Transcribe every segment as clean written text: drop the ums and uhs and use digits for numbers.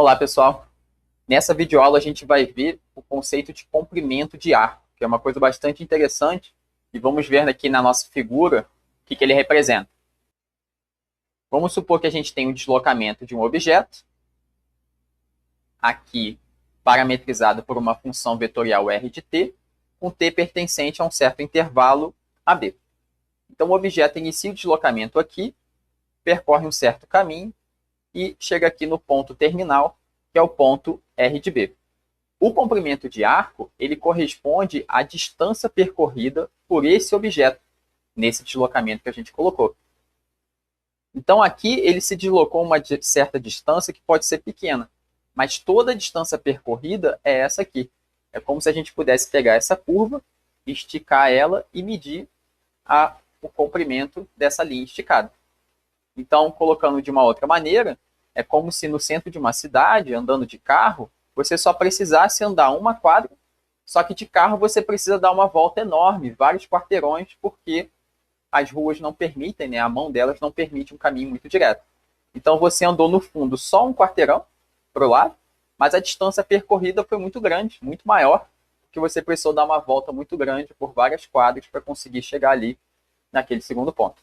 Olá, pessoal. Nessa videoaula a gente vai ver o conceito de comprimento de arco, que é uma coisa bastante interessante, e vamos ver aqui na nossa figura o que ele representa. Vamos supor que a gente tem um deslocamento de um objeto, aqui parametrizado por uma função vetorial r de t, com t pertencente a um certo intervalo AB. Então o objeto inicia o deslocamento aqui, percorre um certo caminho e chega aqui no ponto terminal, que é o ponto R de B. O comprimento de arco, ele corresponde à distância percorrida por esse objeto, nesse deslocamento que a gente colocou. Então aqui ele se deslocou uma certa distância que pode ser pequena, mas toda a distância percorrida é essa aqui. É como se a gente pudesse pegar essa curva, esticar ela e medir o comprimento dessa linha esticada. Então, colocando de uma outra maneira, é como se no centro de uma cidade, andando de carro, você só precisasse andar uma quadra, só que de carro você precisa dar uma volta enorme, vários quarteirões, porque as ruas não permitem, né? A mão delas não permite um caminho muito direto. Então você andou no fundo só um quarteirão para o lado, mas a distância percorrida foi muito grande, muito maior, que você precisou dar uma volta muito grande por várias quadras para conseguir chegar ali naquele segundo ponto.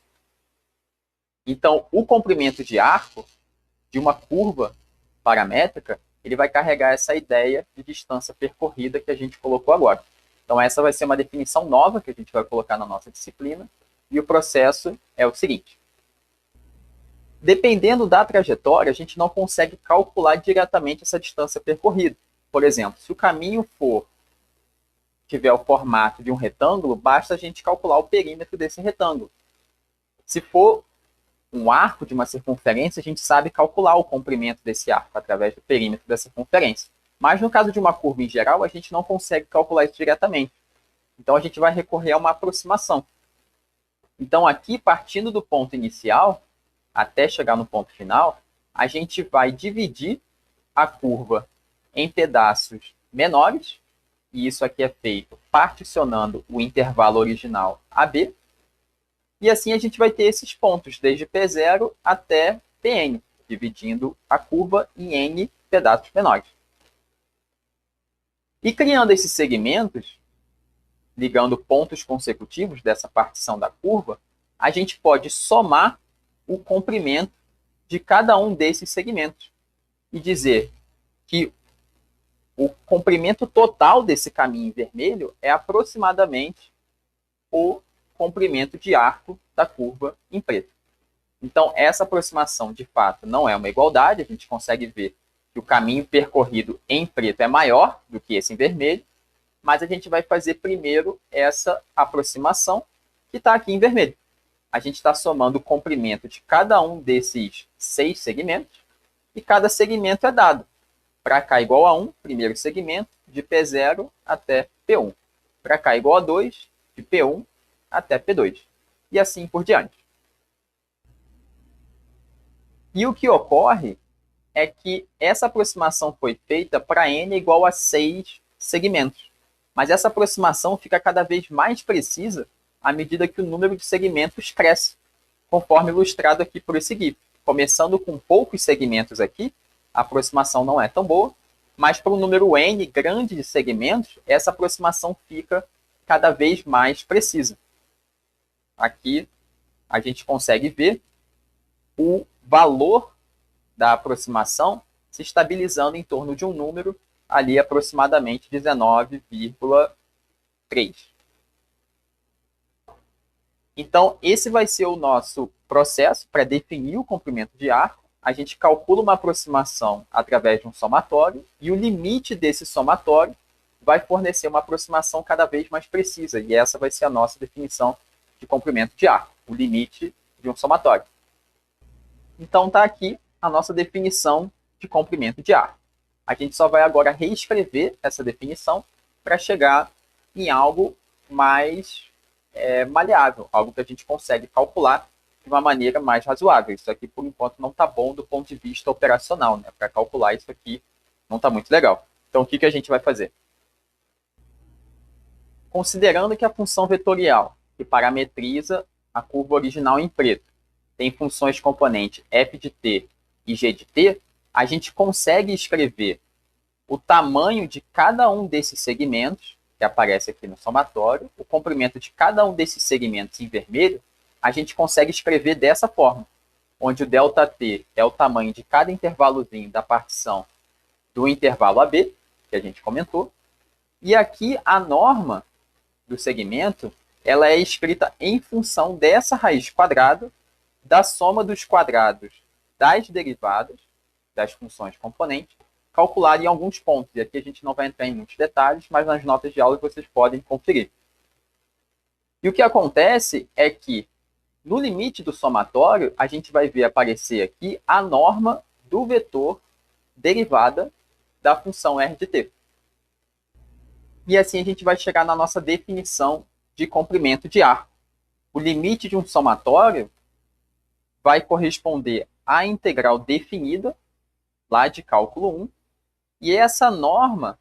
Então, o comprimento de arco de uma curva paramétrica, ele vai carregar essa ideia de distância percorrida que a gente colocou agora. Então, essa vai ser uma definição nova que a gente vai colocar na nossa disciplina. E o processo é o seguinte. Dependendo da trajetória, a gente não consegue calcular diretamente essa distância percorrida. Por exemplo, se o caminho tiver o formato de um retângulo, basta a gente calcular o perímetro desse retângulo. Se for um arco de uma circunferência, a gente sabe calcular o comprimento desse arco através do perímetro da circunferência. Mas no caso de uma curva em geral, a gente não consegue calcular isso diretamente. Então a gente vai recorrer a uma aproximação. Então aqui, partindo do ponto inicial, até chegar no ponto final, a gente vai dividir a curva em pedaços menores, e isso aqui é feito particionando o intervalo original AB, e assim a gente vai ter esses pontos, desde P0 até Pn, dividindo a curva em N pedaços menores. E criando esses segmentos, ligando pontos consecutivos dessa partição da curva, a gente pode somar o comprimento de cada um desses segmentos e dizer que o comprimento total desse caminho vermelho é aproximadamente o comprimento de arco da curva em preto. Então, essa aproximação, de fato, não é uma igualdade. A gente consegue ver que o caminho percorrido em preto é maior do que esse em vermelho, mas a gente vai fazer primeiro essa aproximação que está aqui em vermelho. A gente está somando o comprimento de cada um desses 6 segmentos e cada segmento é dado. Para cá igual a 1, primeiro segmento, de P0 até P1. Para cá igual a 2, de P1 até P2. E assim por diante. E o que ocorre é que essa aproximação foi feita para n igual a 6 segmentos. Mas essa aproximação fica cada vez mais precisa à medida que o número de segmentos cresce, conforme ilustrado aqui por esse GIF. Começando com poucos segmentos aqui, a aproximação não é tão boa, mas para um número n grande de segmentos, essa aproximação fica cada vez mais precisa. Aqui a gente consegue ver o valor da aproximação se estabilizando em torno de um número ali aproximadamente 19,3. Então, esse vai ser o nosso processo para definir o comprimento de arco. A gente calcula uma aproximação através de um somatório e o limite desse somatório vai fornecer uma aproximação cada vez mais precisa. E essa vai ser a nossa definição de comprimento de arco, o limite de um somatório. Então, está aqui a nossa definição de comprimento de arco. A gente só vai agora reescrever essa definição para chegar em algo mais maleável, algo que a gente consegue calcular de uma maneira mais razoável. Isso aqui, por enquanto, não está bom do ponto de vista operacional, né? Para calcular isso aqui não está muito legal. Então, o que a gente vai fazer? Considerando que a função vetorial que parametriza a curva original em preto tem funções componente f de t e g de t, a gente consegue escrever o tamanho de cada um desses segmentos, que aparece aqui no somatório, o comprimento de cada um desses segmentos em vermelho, a gente consegue escrever dessa forma, onde o ΔT é o tamanho de cada intervalozinho da partição do intervalo AB, que a gente comentou, e aqui a norma do segmento, ela é escrita em função dessa raiz quadrada da soma dos quadrados das derivadas das funções componentes, calculada em alguns pontos. E aqui a gente não vai entrar em muitos detalhes, mas nas notas de aula vocês podem conferir. E o que acontece é que, no limite do somatório, a gente vai ver aparecer aqui a norma do vetor derivada da função r de t. E assim a gente vai chegar na nossa definição de comprimento de arco. O limite de um somatório vai corresponder à integral definida, lá de cálculo 1, e essa norma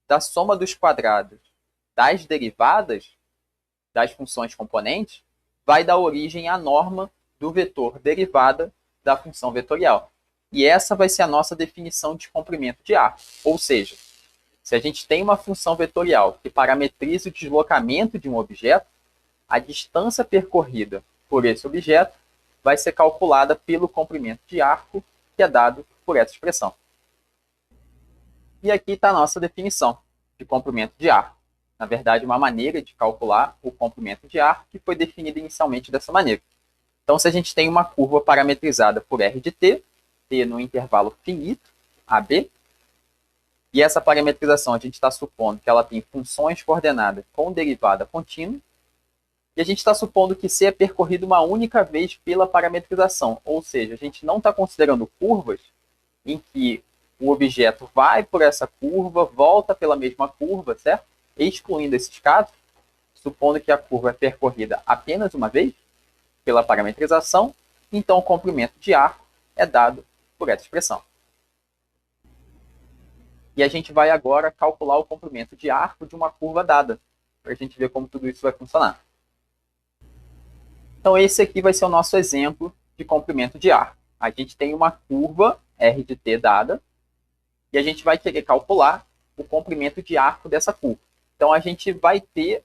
da soma dos quadrados das derivadas das funções componentes vai dar origem à norma do vetor derivada da função vetorial. E essa vai ser a nossa definição de comprimento de arco. Ou seja, se a gente tem uma função vetorial que parametriza o deslocamento de um objeto, a distância percorrida por esse objeto vai ser calculada pelo comprimento de arco, que é dado por essa expressão. E aqui está a nossa definição de comprimento de arco. Na verdade, uma maneira de calcular o comprimento de arco que foi definida inicialmente dessa maneira. Então, se a gente tem uma curva parametrizada por r de t, t no intervalo finito, AB, e essa parametrização a gente está supondo que ela tem funções coordenadas com derivada contínua, e a gente está supondo que C é percorrido uma única vez pela parametrização, ou seja, a gente não está considerando curvas em que o objeto vai por essa curva, volta pela mesma curva, certo? Excluindo esses casos, supondo que a curva é percorrida apenas uma vez pela parametrização, então o comprimento de arco é dado por essa expressão. E a gente vai agora calcular o comprimento de arco de uma curva dada, para a gente ver como tudo isso vai funcionar. Então esse aqui vai ser o nosso exemplo de comprimento de arco. A gente tem uma curva r de t dada, e a gente vai querer calcular o comprimento de arco dessa curva. Então a gente vai ter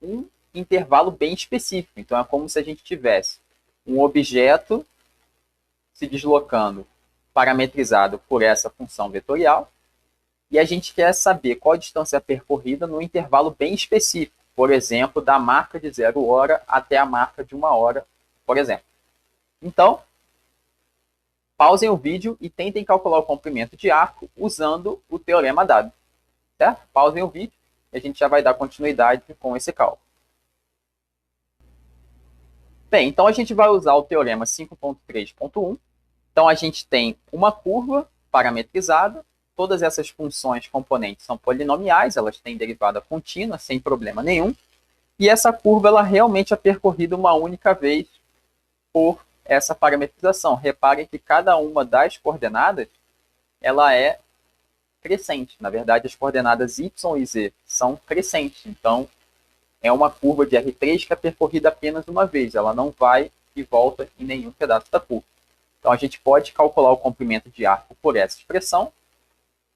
um intervalo bem específico. Então é como se a gente tivesse um objeto se deslocando parametrizado por essa função vetorial, e a gente quer saber qual a distância percorrida no intervalo bem específico, por exemplo, da marca de 0 hora até a marca de 1 hora, por exemplo. Então, pausem o vídeo e tentem calcular o comprimento de arco usando o teorema dado. Certo? Pausem o vídeo e a gente já vai dar continuidade com esse cálculo. Bem, então a gente vai usar o teorema 5.3.1. Então a gente tem uma curva parametrizada, todas essas funções componentes são polinomiais, elas têm derivada contínua, sem problema nenhum, e essa curva ela realmente é percorrida uma única vez por essa parametrização. Reparem que cada uma das coordenadas ela é crescente. Na verdade, as coordenadas y e z são crescentes. Então, é uma curva de R3 que é percorrida apenas uma vez. Ela não vai e volta em nenhum pedaço da curva. Então, a gente pode calcular o comprimento de arco por essa expressão.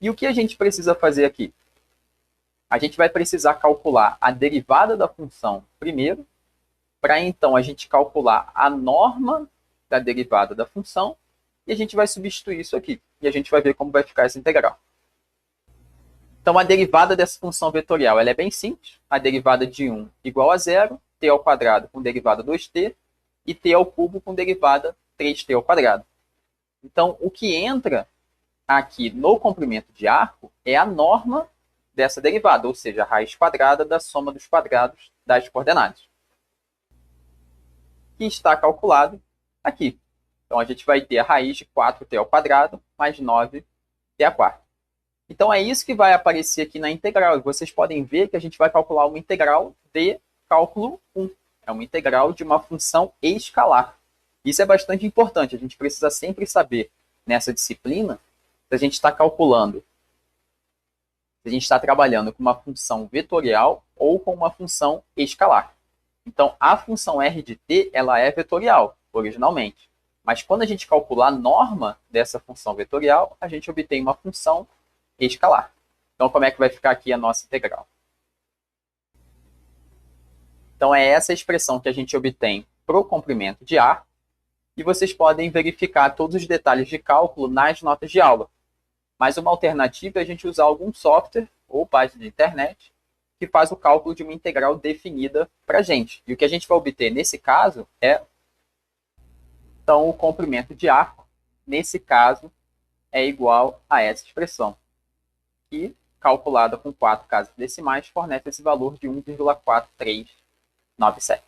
E o que a gente precisa fazer aqui? A gente vai precisar calcular a derivada da função primeiro, para então a gente calcular a norma da derivada da função, e a gente vai substituir isso aqui. E a gente vai ver como vai ficar essa integral. Então, a derivada dessa função vetorial ela é bem simples. A derivada de 1 igual a 0, t ao quadrado com derivada 2t, e t ao cubo com derivada 3t ao quadrado. Então, o que entra aqui no comprimento de arco é a norma dessa derivada, ou seja, a raiz quadrada da soma dos quadrados das coordenadas, que está calculado aqui. Então, a gente vai ter a raiz de 4t ao quadrado mais 9t à quarta. Então, é isso que vai aparecer aqui na integral. E vocês podem ver que a gente vai calcular uma integral de cálculo 1. É uma integral de uma função escalar. Isso é bastante importante. A gente precisa sempre saber, nessa disciplina, se a gente está calculando, se a gente está trabalhando com uma função vetorial ou com uma função escalar. Então, a função r de t ela é vetorial, originalmente. Mas quando a gente calcular a norma dessa função vetorial, a gente obtém uma função escalar. Então, como é que vai ficar aqui a nossa integral? Então, é essa expressão que a gente obtém para o comprimento de ar. E vocês podem verificar todos os detalhes de cálculo nas notas de aula. Mas uma alternativa é a gente usar algum software ou página de internet que faz o cálculo de uma integral definida para a gente. E o que a gente vai obter nesse caso é, então, o comprimento de arco, nesse caso, é igual a essa expressão, que, calculada com 4 casas decimais, fornece esse valor de 1,4397.